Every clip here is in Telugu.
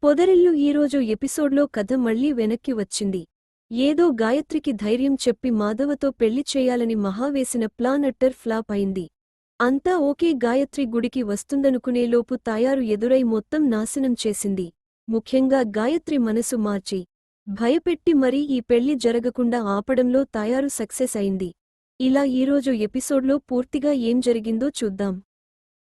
పొదరిల్లు ఈరోజు ఎపిసోడ్లో కథ మళ్లీ వెనక్కి వచ్చింది. ఏదో గాయత్రికి ధైర్యం చెప్పి మాధవతో పెళ్లి చేయాలని మహావేసిన ప్లాన్ అట్టర్ ఫ్లాప్ అయింది. అంతా ఓకే, గాయత్రి గుడికి వస్తుందనుకునేలోపు తాయారు ఎదురై మొత్తం నాశనం చేసింది. ముఖ్యంగా గాయత్రి మనసు మార్చి భయపెట్టి మరీ ఈ పెళ్లి జరగకుండా ఆపడంలో తాయారు సక్సెస్ అయింది. ఇలా ఈరోజు ఎపిసోడ్లో పూర్తిగా ఏం జరిగిందో చూద్దాం.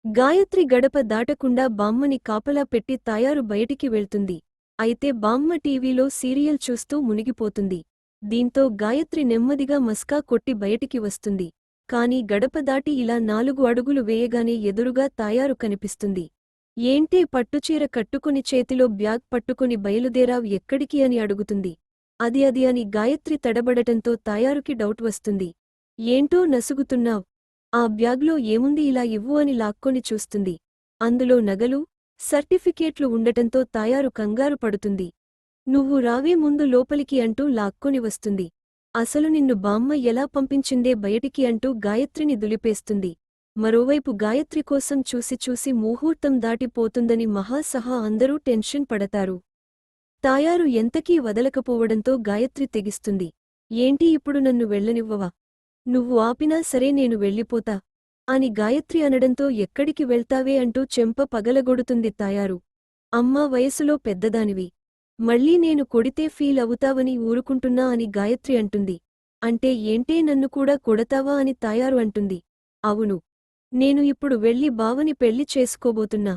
గాయత్రి గడప దాటకుండా బామ్మని కాపలా పెట్టి తాయారు బయటికి వెళ్తుంది. అయితే బామ్మ టీవీలో సీరియల్ చూస్తూ మునిగిపోతుంది. దీంతో గాయత్రి నెమ్మదిగా మస్కా కొట్టి బయటికి వస్తుంది. కాని గడప దాటి ఇలా 4 అడుగులు వేయగానే ఎదురుగా తాయారు కనిపిస్తుంది. ఏంటే పట్టుచీర కట్టుకుని చేతిలో బ్యాగ్ పట్టుకుని బయలుదేరావ్ ఎక్కడికి అని అడుగుతుంది. అది అని గాయత్రి తడబడటంతో తాయారుకి డౌట్ వస్తుంది. ఏంటో నసుగుతున్నావ్? ఆ బ్యాగ్లో ఏముంది, ఇలా ఇవ్వు అని లాక్కొని చూస్తుంది. అందులో నగలు, సర్టిఫికేట్లు ఉండటంతో తాయారు కంగారు పడుతుంది. నువ్వు రావే ముందు లోపలికి అంటూ లాక్కొని వస్తుంది. అసలు నిన్ను బామ్మ ఎలా పంపించిందే బయటికి అంటూ గాయత్రిని దులిపేస్తుంది. మరోవైపు గాయత్రి కోసం చూసి ముహూర్తం దాటిపోతుందని మహా సహా అందరూ టెన్షన్ పడతారు. తాయారు ఎంతకీ వదలకపోవడంతో గాయత్రి తెగిస్తుంది. ఏంటి ఇప్పుడు నన్ను వెళ్ళనివ్వవా? నువ్వు ఆపినా సరే నేను వెళ్ళిపోతా అని గాయత్రి అనడంతో ఎక్కడికి వెళ్తావే అంటూ చెంప పగలగొడుతుంది తాయారు. అమ్మా, వయసులో పెద్దదానివి, మళ్ళీ నేను కొడితే ఫీల్ అవుతావని ఊరుకుంటున్నా అని గాయత్రి అంటుంది. అంటే ఏంటే, నన్ను కూడా కొడతావా అని తాయారు అంటుంది. అవును, నేను ఇప్పుడు వెళ్ళి బావని పెళ్లి చేసుకోబోతున్నా.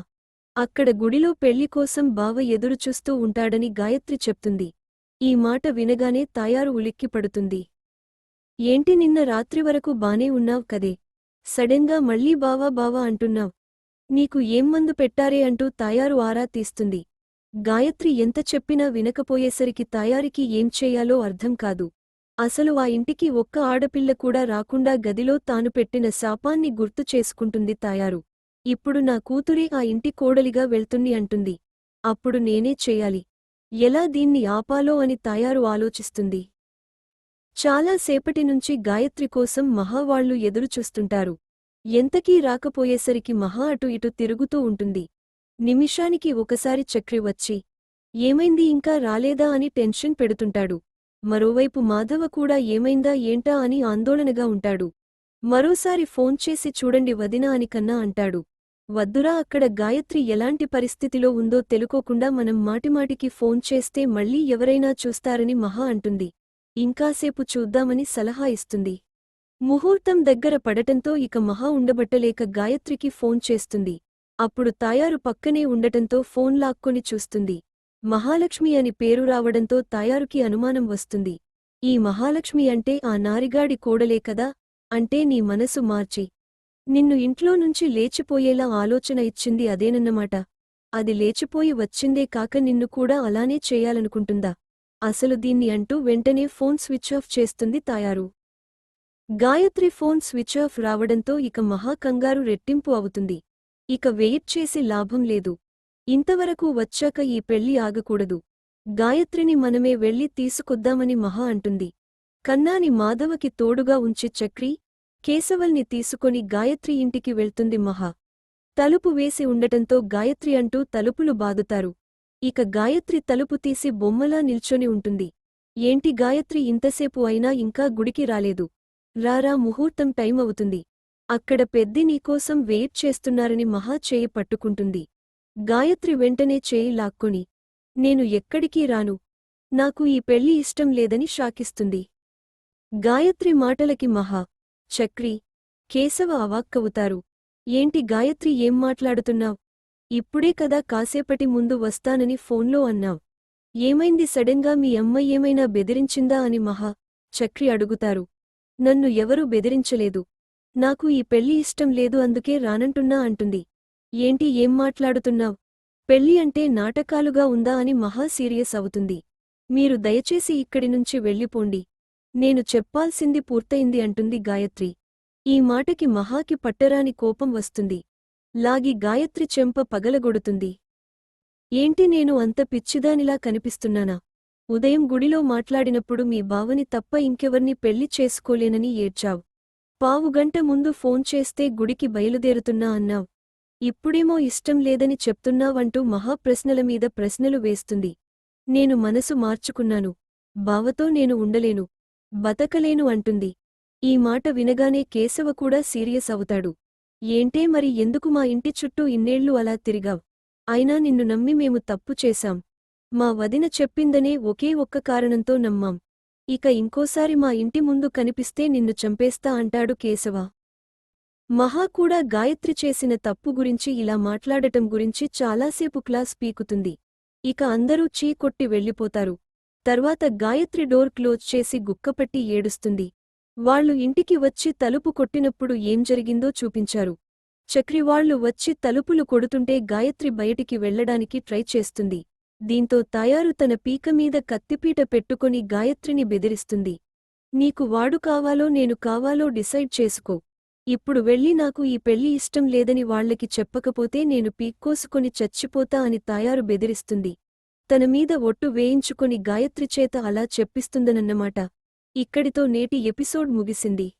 అక్కడ గుడిలో పెళ్లి కోసం బావ ఎదురుచూస్తూ ఉంటాడని గాయత్రి చెప్తుంది. ఈ మాట వినగానే తాయారు ఉలిక్కిపడుతుంది. ఏంటి, నిన్న రాత్రి వరకు బానే ఉన్నావ్ కదే, సడెన్గా మళ్ళీ బావా అంటున్నావ్? నీకు ఏం మందు పెట్టారే అంటూ తాయారు ఆరా తీస్తుంది. గాయత్రి ఎంత చెప్పినా వినకపోయేసరికి తాయారికి ఏం చేయాలో అర్థం కాదు. అసలు ఆ ఇంటికి ఒక్క ఆడపిల్ల కూడా రాకుండా గదిలో తాను పెట్టిన శాపాన్ని గుర్తు చేసుకుంటుంది తాయారు. ఇప్పుడు నా కూతురే ఆ ఇంటి కోడలిగా వెళ్తుంది అంటుంది. అప్పుడు నేనే చేయాలి, ఎలా దీన్ని ఆపాలో అని తాయారు ఆలోచిస్తుంది. చాలా సేపటి నుంచి గాయత్రి కోసం మహా వాళ్లు ఎదురుచూస్తుంటారు. ఎంతకీ రాకపోయేసరికి మహా అటు ఇటు తిరుగుతూ ఉంటుంది. నిమిషానికి ఒకసారి చక్రి వచ్చి ఏమైంది, ఇంకా రాలేదా అని టెన్షన్ పెడుతుంటాడు. మరోవైపు మాధవ కూడా ఏమైందా ఏంటా అని ఆందోళనగా ఉంటాడు. మరోసారి ఫోన్ చేసి చూడండి వదినా అని కన్నా అంటాడు. వద్దురా, అక్కడ గాయత్రి ఎలాంటి పరిస్థితిలో ఉందో తెలుకోకుండా మనం మాటిమాటికి ఫోన్ చేస్తే మళ్ళీ ఎవరైనా చూస్తారని మహా అంటుంది. ఇంకాసేపు చూద్దామని సలహా ఇస్తుంది. ముహూర్తం దగ్గర పడటంతో ఇక మహా ఉండబట్టలేక గాయత్రికి ఫోన్ చేస్తుంది. అప్పుడు తాయారు పక్కనే ఉండటంతో ఫోన్ లాక్కొని చూస్తుంది. మహాలక్ష్మి అని పేరు రావడంతో తాయారుకి అనుమానం వస్తుంది. ఈ మహాలక్ష్మి అంటే ఆ నారిగాడి కోడలే కదా, అంటే నీ మనసు మార్చి నిన్ను ఇంట్లో నుంచి లేచిపోయేలా ఆలోచన ఇచ్చింది అదేనన్నమాట. అది లేచిపోయి వచ్చిందే కాక నిన్ను కూడా అలానే చేయాలనుకుంటుందా అసలు దీన్ని అంటూ వెంటనే ఫోన్ స్విచ్ ఆఫ్ చేస్తుంది తాయారు. గాయత్రి ఫోన్ స్విచ్ ఆఫ్ రావడంతో ఇక మహా కంగారు రెట్టింపు అవుతుంది. ఇక వెయిట్ చేసి లాభం లేదు. ఇంతవరకు వచ్చాక ఈ పెళ్లి ఆగకూడదు. గాయత్రిని మనమే వెళ్లి తీసుకొద్దామని మహా అంటుంది. కన్నాని మాధవకి తోడుగా ఉంచి చక్రి, కేశవల్ని తీసుకొని గాయత్రి ఇంటికి వెళ్తుంది మహా. తలుపు వేసి ఉండటంతో గాయత్రి అంటూ తలుపులు బాదుతారు. ఇక గాయత్రి తలుపు తీసి బొమ్మలా నిల్చొని ఉంటుంది. ఏంటి గాయత్రి, ఇంతసేపు అయినా ఇంకా గుడికి రాలేదు? రారా, ముహూర్తం టైం అవుతుంది. అక్కడ పెద్ది నీకోసం వెయిట్ చేస్తున్నారని మహా చేయి పట్టుకుంటుంది. గాయత్రి వెంటనే చేయి లాక్కొని నేను ఎక్కడికీ రాను, నాకు ఈ పెళ్లి ఇష్టం లేదని షాకిస్తుంది. గాయత్రి మాటలకి మహా, చక్రి, కేశవ అవాక్కవుతారు. ఏంటి గాయత్రి, ఏం మాట్లాడుతున్నావ్? ఇప్పుడే కదా కాసేపటి ముందు వస్తానని ఫోన్లో అన్నావ్. ఏమైంది సడెన్గా, మీ అమ్మ ఏమైనా బెదిరించిందా అని మహా, చక్రి అడుగుతారు. నన్ను ఎవరూ బెదిరించలేదు. నాకు ఈ పెళ్లి ఇష్టం లేదు, అందుకే రానంటున్నా అంటుంది. ఏంటి, ఏం మాట్లాడుతున్నావ్? పెళ్లి అంటే నాటకాలుగా ఉందా అని మహా సీరియస్ అవుతుంది. మీరు దయచేసి ఇక్కడి నుంచి వెళ్ళిపోండి. నేను చెప్పాల్సింది పూర్తయింది అంటుంది గాయత్రి. ఈ మాటకి మహాకి పట్టరాని కోపం వస్తుంది. లాగి గాయత్రి చెంప పగలగొడుతుంది. ఏంటి, నేను అంత పిచ్చిదానిలా కనిపిస్తున్నానా? ఉదయం గుడిలో మాట్లాడినప్పుడు మీ బావని తప్ప ఇంకెవర్ని పెళ్లి చేసుకోలేనని ఏడ్చావ్. పావుగంట ముందు ఫోన్ చేస్తే గుడికి బయలుదేరుతున్నా అన్నావ్. ఇప్పుడేమో ఇష్టం లేదని చెప్తున్నావంటూ మహాప్రశ్నల మీద ప్రశ్నలు వేస్తుంది. నేను మనసు మార్చుకున్నాను. బావతో నేను ఉండలేను. బతకలేను అంటుంది. ఈ మాట వినగానే కేశవ కూడా సీరియస్ అవుతాడు. ఏంటే మరి ఎందుకు మా ఇంటి చుట్టూ ఇన్నేళ్లు అలా తిరిగావ్? అయినా నిన్ను నమ్మి మేము తప్పు చేశాం. మా వదిన చెప్పిందనే ఒకే ఒక్క కారణంతో నమ్మాం. ఇక ఇంకోసారి మా ఇంటి ముందు కనిపిస్తే నిన్ను చంపేస్తా అంటాడు కేశవ. మహా కూడా గాయత్రి చేసిన తప్పు గురించి ఇలా మాట్లాడటం గురించి చాలాసేపు క్లాస్ పీకుతుంది. ఇక అందరూ చీ కొట్టి వెళ్ళిపోతారు. తర్వాత గాయత్రి డోర్ క్లోజ్ చేసి గుక్కపట్టి ఏడుస్తుంది. వాళ్ళు ఇంటికి వచ్చి తలుపు కొట్టినప్పుడు ఏం జరిగిందో చూపించారు. చక్రివాళ్లు వచ్చి తలుపులు కొడుతుంటే గాయత్రి బయటికి వెళ్లడానికి ట్రై చేస్తుంది. దీంతో తాయారు తన పీకమీద కత్తిపీట పెట్టుకొని గాయత్రిని బెదిరిస్తుంది. నీకు వాడు కావాలో నేను కావాలో డిసైడ్ చేసుకో. ఇప్పుడు వెళ్ళి నాకు ఈ పెళ్లి ఇష్టం లేదని వాళ్లకి చెప్పకపోతే నేను పీక్కోసుకొని చచ్చిపోతా అని తాయారు బెదిరిస్తుంది. తనమీద ఒట్టు వేయించుకొని గాయత్రి చేత అలా చెప్పిస్తుందనన్నమాట. ఇక్కడితో నేటి ఎపిసోడ్ ముగిసింది.